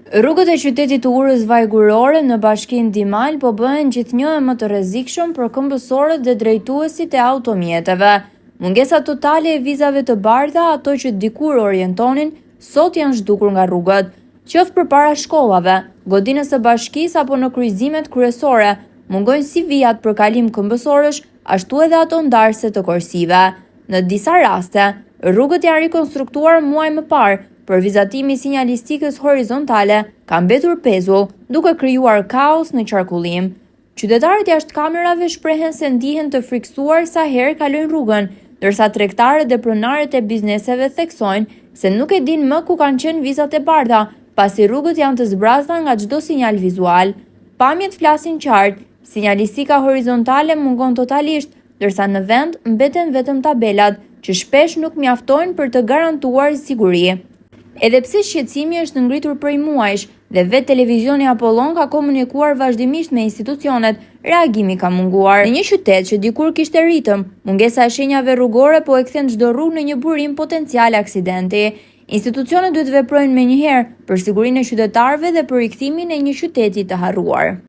Rrugët e qytetit të Urës vajgurore në bashkinë Dimal po bëhen gjithnjë më të rrezikshëm për këmbësorët dhe drejtuesit e automjeteve. Mungesa totale e vizave të bardha, ato që dikur orientonin, sot janë zhdukur nga rrugët, qoftë përpara shkollave, godinës së bashkisë apo në kryqëzimet kryesore. Mungojnë si vijat për kalim këmbësorësh, ashtu edhe ato ndarëse të korsive. Në disa raste, rrugët janë rikonstruktuar muaj më parë, për vizatimi i sinjalistikës horizontale ka mbetur pezull, duke krijuar kaos në qarkullim. Qytetarët jashtë kamerave shprehen se ndihen të friksuar sa herë kalojnë rrugën, ndërsa tregtarët dhe pronarët e bizneseve theksojnë se nuk e dinë më ku kanë qenë vizat e bardha, pasi rrugët janë të zbrazura nga çdo sinjal vizual. Pamjet flasin qartë, sinjalistika horizontale mungon totalisht, ndërsa në vend mbeten vetëm tabelat, që shpesh nuk mjaftojnë për të garantuar siguri. Edhe pse shqetësimi është ngritur prej muajsh dhe vetë televizioni Apollon ka komunikuar vazhdimisht me institucionet, reagimi ka munguar. Në një qytet që dikur kishte ritëm, mungesa e shenjave rrugore po e kthen çdo rrugë në një burim potencial aksidenti. Institucionet duhet veprojnë menjëherë për sigurinë e qytetarëve dhe për rikthimin e një qyteti të harruar.